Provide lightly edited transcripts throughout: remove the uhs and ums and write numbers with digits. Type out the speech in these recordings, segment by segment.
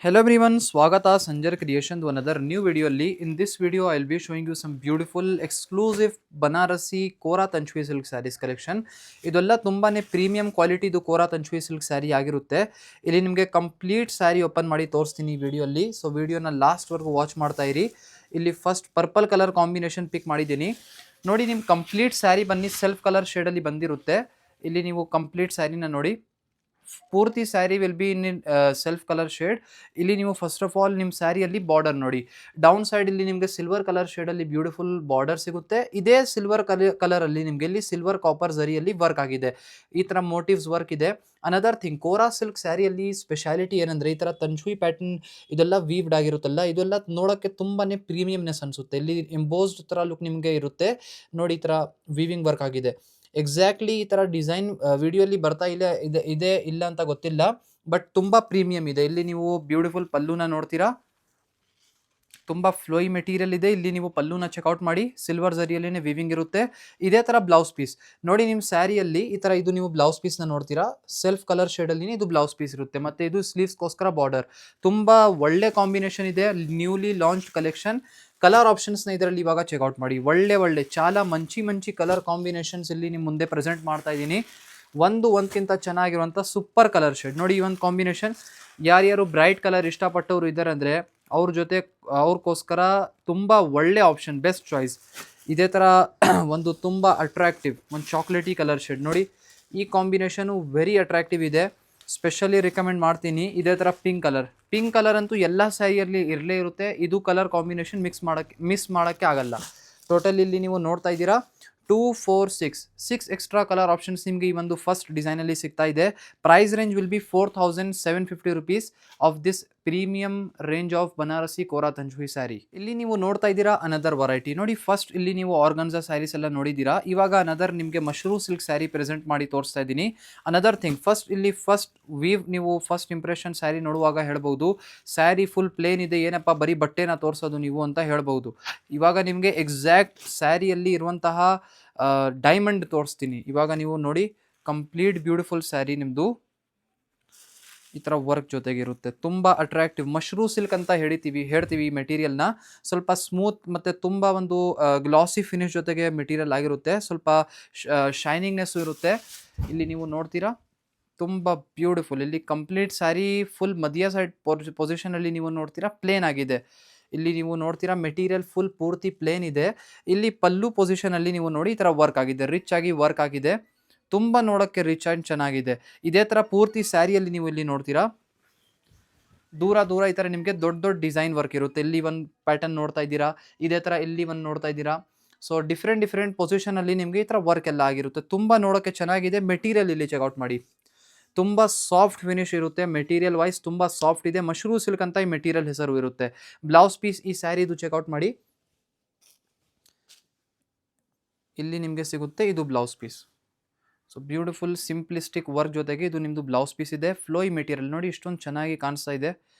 Hello everyone, Swagata Sanjar Creation to another new video. In this video, I'll be showing you some beautiful exclusive Banarasi Kora Tanchvi Silk Sarees collection. ಇದೆಲ್ಲ ತುಂಬಾನೇ premium ಕ್ವಾಲಿಟಿದು ಕೋರಾ ತಂಚುವಿ silk sari ಆಗಿರುತ್ತೆ. ಇಲ್ಲಿ ನಿಮಗೆ complete sari open ಮಾಡಿ ತೋರಿಸ್ತೀನಿ ಈ ವಿಡಿಯೋಲಿ. So ವಿಡಿಯೋನ ಲಾಸ್ಟ್ ವರೆಗೂ ವಾಚ್ ಮಾಡ್ತಾ ಇರಿ. ಇಲ್ಲಿ ಫಸ್ಟ್ ಪರ್ಪಲ್ ಕಲರ್ ಕಾಂಬಿನೇಷನ್ ಪಿಕ್ ಮಾಡಿದ್ದೀನಿ. ನೋಡಿ ನಿಮ್ಮ ಕಂಪ್ಲೀಟ್ ಸ್ಯಾರಿ ಬನ್ನಿ ಸೆಲ್ಫ್ ಕಲರ್ ಶೇಡಲ್ಲಿ ಬಂದಿರುತ್ತೆ. ಇಲ್ಲಿ ನೀವು ಕಂಪ್ಲೀಟ್ ಸ್ಯಾರಿನ ನೋಡಿ ಪೂರ್ತಿ sari will B in self colour shade. ಇಲ್ಲಿ ನೀವು ಫಸ್ಟ್ ಆಫ್ ಆಲ್ ನಿಮ್ಮ ಸ್ಯಾರಿಯಲ್ಲಿ ಬಾರ್ಡರ್ ನೋಡಿ, ಡೌನ್ ಸೈಡ್ ಇಲ್ಲಿ ನಿಮಗೆ ಸಿಲ್ವರ್ ಕಲರ್ ಶೇಡಲ್ಲಿ ಬ್ಯೂಟಿಫುಲ್ ಬಾರ್ಡರ್ ಸಿಗುತ್ತೆ. ಇದೇ ಸಿಲ್ವರ್ ಕಲರಲ್ಲಿ ನಿಮಗೆ ಇಲ್ಲಿ ಸಿಲ್ವರ್ ಕಾಪರ್ ಜರಿಯಲ್ಲಿ ವರ್ಕ್ ಆಗಿದೆ. ಈ ಥರ ಮೋಟಿವ್ಸ್ ವರ್ಕ್ ಇದೆ. ಅನದರ್ ಥಿಂಗ್, ಕೋರಾ ಸಿಲ್ಕ್ ಸ್ಯಾರಿಯಲ್ಲಿ ಸ್ಪೆಷಾಲಿಟಿ ಏನಂದರೆ ಈ ಥರ ತಂಚುವಿ ಪ್ಯಾಟರ್ನ್ ಇದೆಲ್ಲ ವೀವ್ಡ್ ಆಗಿರುತ್ತಲ್ಲ, ಇದೆಲ್ಲ ನೋಡೋಕ್ಕೆ ತುಂಬಾ ಪ್ರೀಮಿಯಮ್ನೆಸ್ ಅನಿಸುತ್ತೆ. ಇಲ್ಲಿ ಎಂಬೋಸ್ಡ್ ಥರ ಲುಕ್ ನಿಮಗೆ ಇರುತ್ತೆ ನೋಡಿ. ಈ ಥರ ವೀವಿಂಗ್ ವರ್ಕ್ ಆಗಿದೆ. ಎಕ್ಸಾಕ್ಟ್ಲಿ ಈ ಥರ ಡಿಸೈನ್ ವಿಡಿಯೋಲಿ ಬರ್ತಾ ಇದೆ ಇಲ್ಲ ಅಂತ ಗೊತ್ತಿಲ್ಲ, ಬಟ್ ತುಂಬ ಪ್ರೀಮಿಯಂ ಇದೆ. ಇಲ್ಲಿ ನೀವು ಬ್ಯೂಟಿಫುಲ್ ಪಲ್ಲುನ ನೋಡ್ತೀರಾ, ತುಂಬ ಫ್ಲೋಯಿ ಮೆಟೀರಿಯಲ್ ಇದೆ. ಇಲ್ಲಿ ನೀವು ಪಲ್ಲುನ ಚೆಕ್ಔಟ್ ಮಾಡಿ, ಸಿಲ್ವರ್ ಜರಿಯಲ್ಲೇ ವಿವಿಂಗ್ ಇರುತ್ತೆ. ಇದೇ ಥರ ಬ್ಲೌಸ್ ಪೀಸ್ ನೋಡಿ, ನಿಮ್ಮ ಸ್ಯಾರಿಯಲ್ಲಿ ಈ ಥರ ಇದು ನೀವು ಬ್ಲೌಸ್ ಪೀಸ್ನ ನೋಡ್ತೀರಾ, ಸೆಲ್ಫ್ ಕಲರ್ ಶೇಡಲ್ಲಿ ಇದು ಬ್ಲೌಸ್ ಪೀಸ್ ಇರುತ್ತೆ. ಮತ್ತು ಇದು ಸ್ಲೀವ್ಸ್ಗೋಸ್ಕರ ಬಾರ್ಡರ್. ತುಂಬ ಒಳ್ಳೆ ಕಾಂಬಿನೇಷನ್ ಇದೆ, ನ್ಯೂಲಿ ಲಾಂಚ್ಡ್ ಕಲೆಕ್ಷನ್. ಕಲರ್ ಆಪ್ಷನ್ಸ್ನ ಇದರಲ್ಲಿ ಇವಾಗ ಚೆಕ್ಔಟ್ ಮಾಡಿ. ಒಳ್ಳೆ ಚಾಲ ಮಂಚಿ ಕಲರ್ ಕಾಂಬಿನೇಷನ್ಸ್ ಇಲ್ಲಿ ನಿಮ್ಮ ಮುಂದೆ ಪ್ರೆಸೆಂಟ್ ಮಾಡ್ತಾ ಇದ್ದೀನಿ. ಒಂದಕ್ಕಿಂತ ಚೆನ್ನಾಗಿರುವಂಥ ಸೂಪರ್ ಕಲರ್ ಶೇಡ್ ನೋಡಿ. ಈ ಒಂದು ಕಾಂಬಿನೇಷನ್ ಯಾರ್ಯಾರು ಬ್ರೈಟ್ ಕಲರ್ ಇಷ್ಟಪಟ್ಟವರು ಇದ್ದಾರೆ ಅಂದರೆ ಅವ್ರ ಜೊತೆ ಅವ್ರಿಗೋಸ್ಕರ ತುಂಬ ಒಳ್ಳೆ ಆಪ್ಷನ್, ಬೆಸ್ಟ್ ಚಾಯ್ಸ್. ಇದೇ ಥರ ಒಂದು ತುಂಬ ಅಟ್ರಾಕ್ಟಿವ್ ಒಂದು ಚಾಕ್ಲೇಟಿ ಕಲರ್ ಶೇಡ್ ನೋಡಿ. ಈ ಕಾಂಬಿನೇಷನು ವೆರಿ ಅಟ್ರಾಕ್ಟಿವ್ ಇದೆ, ಸ್ಪೆಷಲಿ ರಿಕಮೆಂಡ್ ಮಾಡ್ತೀನಿ. ಇದೇ ಥರ ಪಿಂಕ್ ಕಲರ್ ಅಂತೂ ಎಲ್ಲ ಸ್ಯಾರಿಯಲ್ಲಿ ಇರಲೇ ಇರುತ್ತೆ. ಇದು ಕಲರ್ ಕಾಂಬಿನೇಷನ್ ಮಿಸ್ ಮಾಡೋಕ್ಕೆ ಆಗಲ್ಲ. ಟೋಟಲ್ ಇಲ್ಲಿ ನೀವು ನೋಡ್ತಾ ಇದ್ದೀರಾ 2, 4, 6 ಎಕ್ಸ್ಟ್ರಾ ಕಲರ್ ಆಪ್ಷನ್ಸ್ ನಿಮಗೆ ಈ ಒಂದು ಫಸ್ಟ್ ಡಿಸೈನಲ್ಲಿ ಸಿಗ್ತಾ ಇದೆ. Price range will be 4750 rupees of this premium range of Banarasi Kora ತಂಚುವಿ ಸ್ಯಾರಿ. ಇಲ್ಲಿ ನೀವು ನೋಡ್ತಾ ಇದ್ದೀರಾ ಅನದರ್ ವೆರೈಟಿ ನೋಡಿ. ಫಸ್ಟ್ ಇಲ್ಲಿ ನೀವು ಆರ್ಗನ್ಸಾ ಸ್ಯಾರೀಸ್ ಎಲ್ಲ ನೋಡಿದ್ದೀರಾ. ಇವಾಗ ಅನದರ್ ನಿಮಗೆ ಮಶ್ರೂ ಸಿಲ್ಕ್ ಸ್ಯಾರಿ ಪ್ರೆಸೆಂಟ್ ಮಾಡಿ ತೋರಿಸ್ತಾ ಇದ್ದೀನಿ. ಅನದರ್ ಥಿಂಗ್, ಫಸ್ಟ್ ವೀವ್ ನೀವು ಫಸ್ಟ್ ಇಂಪ್ರೆಷನ್ ಸ್ಯಾರಿ ನೋಡುವಾಗ ಹೇಳ್ಬೋದು ಸ್ಯಾರಿ ಫುಲ್ ಪ್ಲೇನ್ ಇದೆ, ಏನಪ್ಪ ಬರೀ ಬಟ್ಟೆನ ತೋರಿಸೋದು ನೀವು ಅಂತ ಹೇಳ್ಬೋದು. ಇವಾಗ ನಿಮಗೆ ಎಕ್ಸಾಕ್ಟ್ ಸ್ಯಾರಿಯಲ್ಲಿ ಇರುವಂತಹ ಡೈಮಂಡ್ ತೋರಿಸ್ತೀನಿ. ಇವಾಗ ನೀವು ನೋಡಿ, ಕಂಪ್ಲೀಟ್ ಬ್ಯೂಟಿಫುಲ್ ಸ್ಯಾರಿ ನಿಮ್ಮದು ಈ ಥರ ವರ್ಕ್ ಜೊತೆಗಿರುತ್ತೆ. ತುಂಬ ಅಟ್ರಾಕ್ಟಿವ್ ಮಶ್ರೂ ಸಿಲ್ಕ್ ಅಂತ ಹೇಳ್ತೀವಿ ಈ ಮೆಟೀರಿಯಲ್ನ. ಸ್ವಲ್ಪ ಸ್ಮೂತ್ ಮತ್ತು ತುಂಬ ಒಂದು ಗ್ಲಾಸಿ ಫಿನಿಶ್ ಜೊತೆಗೆ ಮೆಟೀರಿಯಲ್ ಆಗಿರುತ್ತೆ. ಸ್ವಲ್ಪ ಶೈನಿಂಗ್ನೆಸ್ಸು ಇರುತ್ತೆ. ಇಲ್ಲಿ ನೀವು ನೋಡ್ತೀರಾ ತುಂಬ ಬ್ಯೂಟಿಫುಲ್. ಇಲ್ಲಿ ಕಂಪ್ಲೀಟ್ ಸ್ಯಾರಿ ಫುಲ್ ಮಧ್ಯ ಸೈಡ್ ಪೊಸಿಷನಲ್ಲಿ ನೀವು ನೋಡ್ತೀರಾ ಪ್ಲೇನ್ ಆಗಿದೆ. ಇಲ್ಲಿ ನೀವು ನೋಡ್ತೀರಾ ಮೆಟೀರಿಯಲ್ ಫುಲ್ ಪೂರ್ತಿ ಪ್ಲೇನ್ ಇದೆ. ಇಲ್ಲಿ ಪಲ್ಲು ಪೊಸಿಷನಲ್ಲಿ ನೀವು ನೋಡಿ ಈ ಥರ ವರ್ಕ್ ಆಗಿದೆ, ರಿಚ್ ಆಗಿ ವರ್ಕ್ ಆಗಿದೆ. ತುಂಬ ನೋಡೋಕ್ಕೆ ರಿಚ್ ಆ್ಯಂಡ್ ಚೆನ್ನಾಗಿದೆ. ಇದೇ ಥರ ಪೂರ್ತಿ ಸ್ಯಾರಿಯಲ್ಲಿ ನೀವು ಇಲ್ಲಿ ನೋಡ್ತೀರಾ ದೂರ ಈ ಥರ ನಿಮಗೆ ದೊಡ್ಡ ಡಿಸೈನ್ ವರ್ಕ್ ಇರುತ್ತೆ. ಇಲ್ಲಿ ಒಂದು ಪ್ಯಾಟರ್ನ್ ನೋಡ್ತಾ ಇದ್ದೀರಾ, ಇದೇ ಥರ ಇಲ್ಲಿ ಒಂದು ನೋಡ್ತಾ ಇದ್ದೀರಾ. ಸೊ ಡಿಫ್ರೆಂಟ್ ಪೊಸಿಷನಲ್ಲಿ ನಿಮಗೆ ಈ ಥರ ವರ್ಕ್ ಎಲ್ಲ ಆಗಿರುತ್ತೆ. ತುಂಬ ನೋಡೋಕ್ಕೆ ಚೆನ್ನಾಗಿದೆ. ಮೆಟೀರಿಯಲ್ ಇಲ್ಲಿ ಚೆಕ್ಔಟ್ ಮಾಡಿ, ತುಂಬ ಸಾಫ್ಟ್ ಫಿನಿಶ್ ಇರುತ್ತೆ. ಮೆಟೀರಿಯಲ್ ವೈಸ್ ತುಂಬ ಸಾಫ್ಟ್ ಇದೆ. ಮಶ್ರೂ ಸಿಲ್ಕ್ ಅಂತ ಈ ಮೆಟೀರಿಯಲ್ ಹೆಸರು ಇರುತ್ತೆ. ಬ್ಲೌಸ್ ಪೀಸ್ ಈ ಸ್ಯಾರಿದು ಚೆಕ್ಔಟ್ ಮಾಡಿ, ಇಲ್ಲಿ ನಿಮಗೆ ಸಿಗುತ್ತೆ. ಇದು blouse piece. So beautiful simplistic work ಜೊತೆಗೆ ಇದು ನಿಮ್ಮದು ಬ್ಲೌಸ್ ಪೀಸ್ ಇದೆ. ಫ್ಲೋಯಿ ಮೆಟೀರಿಯಲ್ ನೋಡಿ, ಇಷ್ಟೊಂದು ಚೆನ್ನಾಗಿ ಕಾಣಿಸ್ತಾ ಇದೆ.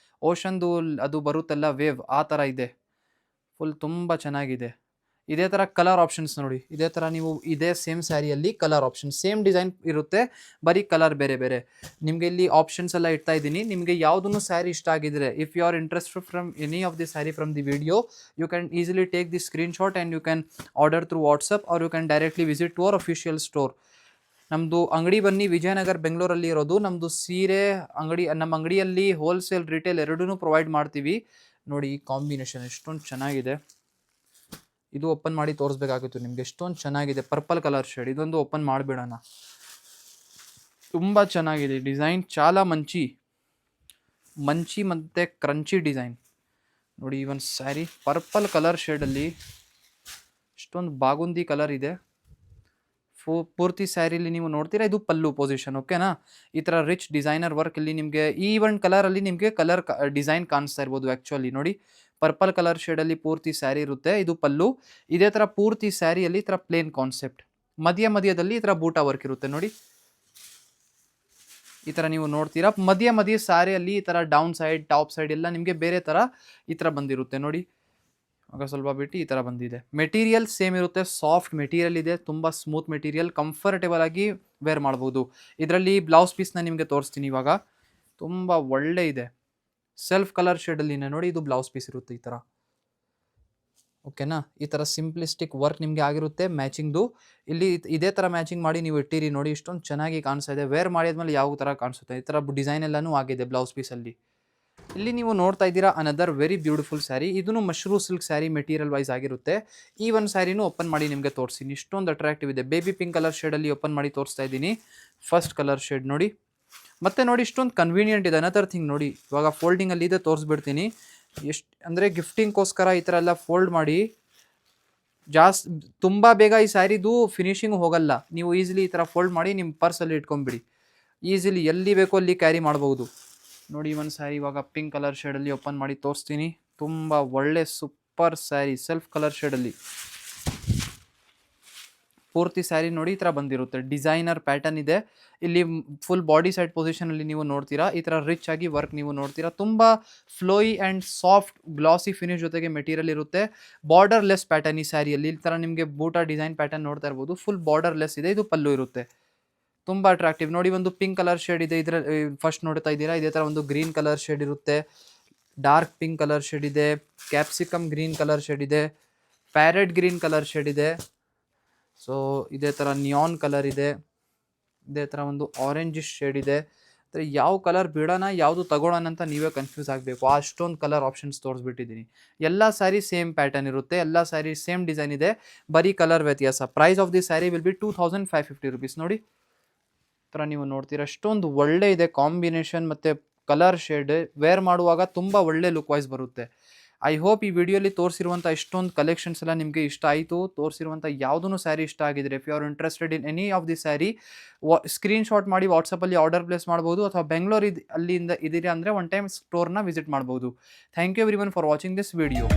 ಓಷನ್ದು ಅದು ಬರುತ್ತಲ್ಲ ವೇವ್, ಆ ಥರ ಇದೆ. ಫುಲ್ ತುಂಬ ಚೆನ್ನಾಗಿದೆ. ಇದೇ ಥರ ಕಲರ್ ಆಪ್ಷನ್ಸ್ ನೋಡಿ. ಇದೇ ಥರ ನೀವು ಇದೇ ಸೇಮ್ ಸ್ಯಾರಿಯಲ್ಲಿ ಕಲರ್ ಆಪ್ಷನ್, ಸೇಮ್ ಡಿಸೈನ್ ಇರುತ್ತೆ, ಬರೀ ಕಲರ್ ಬೇರೆ. ನಿಮಗೆ ಇಲ್ಲಿ ಆಪ್ಷನ್ಸ್ ಎಲ್ಲ ಇಡ್ತಾ ಇದ್ದೀನಿ. ನಿಮಗೆ ಯಾವುದನ್ನು ಸ್ಯಾರಿ ಇಷ್ಟ ಆಗಿದ್ರೆ, if you are interested from any of the saree from the video, you can easily take the screenshot and you can order through WhatsApp or you can directly visit to our official store. ನಮ್ಮದು ಅಂಗಡಿ ಬನ್ನಿ ವಿಜಯನಗರ್ ಬೆಂಗಳೂರಲ್ಲಿ ಇರೋದು. ನಮ್ಮದು ಸೀರೆ ಅಂಗಡಿ, ನಮ್ಮ ಅಂಗಡಿಯಲ್ಲಿ ಹೋಲ್ಸೇಲ್ ರಿಟೇಲ್ ಎರಡೂ ಪ್ರೊವೈಡ್ ಮಾಡ್ತೀವಿ. ನೋಡಿ ಈ ಕಾಂಬಿನೇಷನ್ ಎಷ್ಟೊಂದು ಚೆನ್ನಾಗಿದೆ. ಇದು ಓಪನ್ ಮಾಡಿ ತೋರಿಸ್ಬೇಕಾಗಿತ್ತು ನಿಮಗೆ, ಎಷ್ಟೊಂದು ಚೆನ್ನಾಗಿದೆ. ಪರ್ಪಲ್ ಕಲರ್ ಶೇಡ್, ಇದೊಂದು ಓಪನ್ ಮಾಡಿಬಿಡೋಣ. ತುಂಬ ಚೆನ್ನಾಗಿದೆ ಡಿಸೈನ್, ಚಾಲ ಮಂಚಿ ಮತ್ತು ಕ್ರಂಚಿ ಡಿಸೈನ್ ನೋಡಿ. ಈ ಒಂದು ಸ್ಯಾರಿ ಪರ್ಪಲ್ ಕಲರ್ ಶೇಡಲ್ಲಿ ಎಷ್ಟೊಂದು ಬಾಗುಂದಿ ಕಲರ್ ಇದೆ. ಪೂರ್ತಿ ಸ್ಯಾರಿಲಿ ನೀವು ನೋಡ್ತೀರಾ, ಇದು ಪಲ್ಲು ಪೊಸಿಷನ್, ಓಕೆನಾ. ಈ ಥರ ರಿಚ್ ಡಿಸೈನರ್ ವರ್ಕ್ ಇಲ್ಲಿ ನಿಮಗೆ ಈ ಒಂದು ಕಲರಲ್ಲಿ ನಿಮಗೆ ಕಲರ್ ಡಿಸೈನ್ ಕಾಣಿಸ್ತಾ ಇರ್ಬೋದು. ಆ್ಯಕ್ಚುಲಿ ನೋಡಿ, ಪರ್ಪಲ್ ಕಲರ್ ಶೇಡಲ್ಲಿ ಪೂರ್ತಿ ಸ್ಯಾರಿ ಇರುತ್ತೆ. ಇದು ಪಲ್ಲು. ಇದೇ ಥರ ಪೂರ್ತಿ ಸ್ಯಾರಿಯಲ್ಲಿ ಈ ಥರ ಪ್ಲೇನ್ ಕಾನ್ಸೆಪ್ಟ್, ಮಧ್ಯದಲ್ಲಿ ಈ ಥರ ಬೂಟಾ ವರ್ಕ್ ಇರುತ್ತೆ ನೋಡಿ. ಈ ಥರ ನೀವು ನೋಡ್ತೀರಾ ಮಧ್ಯ ಸ್ಯಾರಿಯಲ್ಲಿ ಈ ಥರ ಡೌನ್ ಸೈಡ್ ಟಾಪ್ ಸೈಡ್ ಎಲ್ಲ ನಿಮಗೆ ಬೇರೆ ಥರ ಈ ಥರ ಬಂದಿರುತ್ತೆ ನೋಡಿ. ಆಗ ಸ್ವಲ್ಪ ಬಿಟ್ಟು ಈ ಥರ ಬಂದಿದೆ. ಮೆಟೀರಿಯಲ್ ಸೇಮ್ ಇರುತ್ತೆ, ಸಾಫ್ಟ್ ಮೆಟೀರಿಯಲ್ ಇದೆ, ತುಂಬ ಸ್ಮೂತ್ ಮೆಟೀರಿಯಲ್, ಕಂಫರ್ಟೇಬಲ್ ಆಗಿ ವೇರ್ ಮಾಡ್ಬೋದು. ಇದರಲ್ಲಿ ಬ್ಲೌಸ್ ಪೀಸ್ನ ನಿಮಗೆ ತೋರಿಸ್ತೀನಿ ಇವಾಗ. ತುಂಬ ಒಳ್ಳೆ ಇದೆ. ಸೆಲ್ಫ್ ಕಲರ್ ಶೇಡಲ್ಲಿನೇ ನೋಡಿ, ಇದು ಬ್ಲೌಸ್ ಪೀಸ್ ಇರುತ್ತೆ ಈ ಥರ. ಓಕೆನಾ, ಈ ಥರ ಸಿಂಪ್ಲಿಸ್ಟಿಕ್ ವರ್ಕ್ ನಿಮಗೆ ಆಗಿರುತ್ತೆ ಮ್ಯಾಚಿಂಗ್ದು. ಇಲ್ಲಿ ಇದೇ ಥರ ಮ್ಯಾಚಿಂಗ್ ಮಾಡಿ ನೀವು ಇಟ್ಟಿರಿ ನೋಡಿ, ಇಷ್ಟೊಂದು ಚೆನ್ನಾಗಿ ಕಾಣಿಸ್ತಾ ಇದೆ. ವೇರ್ ಮಾಡಿದ್ಮೇಲೆ ಯಾವ ಥರ ಕಾಣಿಸುತ್ತೆ, ಈ ಥರ ಡಿಸೈನ್ ಎಲ್ಲನೂ ಆಗಿದೆ ಬ್ಲೌಸ್ ಪೀಸಲ್ಲಿ. ಇಲ್ಲಿ ನೀವು ನೋಡ್ತಾ ಇದ್ದೀರಾ ಅನದರ್ ವೆರಿ ಬ್ಯೂಟಿಫುಲ್ ಸ್ಯಾರಿ. ಇದನ್ನು ಮಶ್ರೂ ಸಿಲ್ಕ್ ಸ್ಯಾರಿ ಮೆಟೀರಿಯಲ್ ವೈಸ್ ಆಗಿರುತ್ತೆ. ಈ ಒಂದು ಸ್ಯಾರಿನೂ ಓಪನ್ ಮಾಡಿ ನಿಮಗೆ ತೋರಿಸ್ತೀನಿ. ಇಷ್ಟೊಂದು ಅಟ್ರಾಕ್ಟಿವ್ ಇದೆ. ಬೇಬಿ ಪಿಂಕ್ ಕಲರ್ ಶೇಡಲ್ಲಿ ಓಪನ್ ಮಾಡಿ ತೋರಿಸ್ತಾ ಇದ್ದೀನಿ. ಫಸ್ಟ್ ಕಲರ್ ಶೇಡ್ ನೋಡಿ. ಮತ್ತೆ ನೋಡಿ ಇಷ್ಟೊಂದು ಕನ್ವೀನಿಯೆಂಟ್ ಇದೆ. ಅನದರ್ ಥಿಂಗ್ ನೋಡಿ, ಇವಾಗ ಫೋಲ್ಡಿಂಗಲ್ಲಿ ಇದೆ, ತೋರಿಸ್ಬಿಡ್ತೀನಿ. ಎಷ್ಟು ಅಂದರೆ ಗಿಫ್ಟಿಂಗ್ಗೋಸ್ಕರ ಈ ಥರ ಎಲ್ಲ ಫೋಲ್ಡ್ ಮಾಡಿ ತುಂಬ ಬೇಗ ಈ ಸ್ಯಾರಿದು ಫಿನಿಶಿಂಗ್ ಹೋಗಲ್ಲ. ನೀವು ಈಸಿಲಿ ಈ ಥರ ಫೋಲ್ಡ್ ಮಾಡಿ ನಿಮ್ಮ ಪರ್ಸಲ್ಲಿ ಇಟ್ಕೊಂಬಿಡಿ. ಈಸಿಲಿ ಎಲ್ಲಿ ಬೇಕೋ ಅಲ್ಲಿ ಕ್ಯಾರಿ ಮಾಡ್ಬೋದು. ನೋಡಿ ಒಂದು ಸ್ಯಾರಿ ಇವಾಗ ಪಿಂಕ್ ಕಲರ್ ಶೇಡಲ್ಲಿ ಓಪನ್ ಮಾಡಿ ತೋರಿಸ್ತೀನಿ. ತುಂಬ ಒಳ್ಳೆ ಸೂಪರ್ ಸ್ಯಾರಿ, ಸೆಲ್ಫ್ ಕಲರ್ ಶೇಡಲ್ಲಿ. ಪೂರ್ತಿ ಸ್ಯಾರಿ ನೋಡಿ ಈ ಥರ ಬಂದಿರುತ್ತೆ. ಡಿಸೈನರ್ ಪ್ಯಾಟರ್ನ್ ಇದೆ. ಇಲ್ಲಿ ಫುಲ್ ಬಾಡಿ ಸೈಡ್ ಪೊಸಿಷನಲ್ಲಿ ನೀವು ನೋಡ್ತೀರಾ, ಈ ಥರ ರಿಚ್ ಆಗಿ ವರ್ಕ್ ನೀವು ನೋಡ್ತೀರಾ. ತುಂಬ flowy and soft glossy finish ಜೊತೆಗೆ ಮೆಟೀರಿಯಲ್ ಇರುತ್ತೆ. ಬಾರ್ಡರ್ ಲೆಸ್ ಪ್ಯಾಟರ್ನ್ ಈ ಸ್ಯಾರಿಯಲ್ಲಿ. ಈ ಥರ ನಿಮಗೆ ಬೂಟಾ ಡಿಸೈನ್ ಪ್ಯಾಟರ್ನ್ ನೋಡ್ತಾ ಇರ್ಬೋದು. ಫುಲ್ ಬಾರ್ಡರ್ ಲೆಸ್ ಇದೆ. ಇದು ಪಲ್ಲು ಇರುತ್ತೆ. ತುಂಬ ಅಟ್ರಾಕ್ಟಿವ್. ನೋಡಿ ಒಂದು ಪಿಂಕ್ ಕಲರ್ ಶೇಡ್ ಇದೆ. ಇದರ ಫಸ್ಟ್ ನೋಡ್ತಾ ಇದ್ದೀರಾ, ಇದೇ ಥರ ಒಂದು ಗ್ರೀನ್ ಕಲರ್ ಶೇಡ್ ಇರುತ್ತೆ. ಡಾರ್ಕ್ ಪಿಂಕ್ ಕಲರ್ ಶೇಡ್ ಇದೆ. ಕ್ಯಾಪ್ಸಿಕಮ್ ಗ್ರೀನ್ ಕಲರ್ ಶೇಡ್ ಇದೆ. ಪ್ಯಾರೆಟ್ ಗ್ರೀನ್ ಕಲರ್ ಶೇಡ್ ಇದೆ. ಸೊ ಇದೇ ಥರ ನಿಯಾನ್ ಕಲರ್ ಇದೆ. ಇದೇ ಥರ ಒಂದು ಆರೆಂಜಿಶ್ ಶೇಡ್ ಇದೆ. ಅಂದರೆ ಯಾವ ಕಲರ್ ಬಿಡೋಣ ಯಾವುದು ತಗೊಳ್ಳೋಣ ಅಂತ ನೀವೇ ಕನ್ಫ್ಯೂಸ್ ಆಗಬೇಕು, ಅಷ್ಟೊಂದು ಕಲರ್ ಆಪ್ಷನ್ಸ್ ತೋರಿಸ್ಬಿಟ್ಟಿದ್ದೀನಿ. ಎಲ್ಲ ಸ್ಯಾರಿ ಸೇಮ್ ಪ್ಯಾಟರ್ನ್ ಇರುತ್ತೆ. ಎಲ್ಲ ಸ್ಯಾರಿ ಸೇಮ್ ಡಿಸೈನ್ ಇದೆ, ಬರೀ ಕಲರ್ ವ್ಯತ್ಯಾಸ. Price of the saree will be 2550 rupees. ನೋಡಿ ಥರ ನೀವು ನೋಡ್ತೀರಾ, ಅಷ್ಟೊಂದು ಒಳ್ಳೆ ಇದೆ ಕಾಂಬಿನೇಷನ್ ಮತ್ತು ಕಲರ್ ಶೇಡ್. ವೇರ್ ಮಾಡುವಾಗ ತುಂಬ ಒಳ್ಳೆ ಲುಕ್ ವೈಸ್ ಬರುತ್ತೆ. ಐ ಹೋಪ್ ಈ ವಿಡಿಯೋಲಿ ತೋರಿಸಿರುವಂಥ ಇಷ್ಟೊಂದು ಕಲೆಕ್ಷನ್ಸ್ ಎಲ್ಲ ನಿಮಗೆ ಇಷ್ಟ ಆಯಿತು. ತೋರಿಸಿರುವಂಥ ಯಾವುದೂ ಸ್ಯಾರಿ ಇಷ್ಟ ಆಗಿದ್ರೆ, if you are interested in any of the saree, screenshot ಮಾಡಿ ವಾಟ್ಸಪ್ಪಲ್ಲಿ ಆರ್ಡರ್ ಪ್ಲೇಸ್ ಮಾಡ್ಬೋದು. ಅಥವಾ ಬೆಂಗಳೂರು ಅಲ್ಲಿಂದ ಇದ್ದೀರಿ ಅಂದರೆ ಒನ್ ಟೈಮ್ ಸ್ಟೋರ್ನ ವಿಸಿಟ್ ಮಾಡ್ಬೋದು. Thank you everyone for watching this video.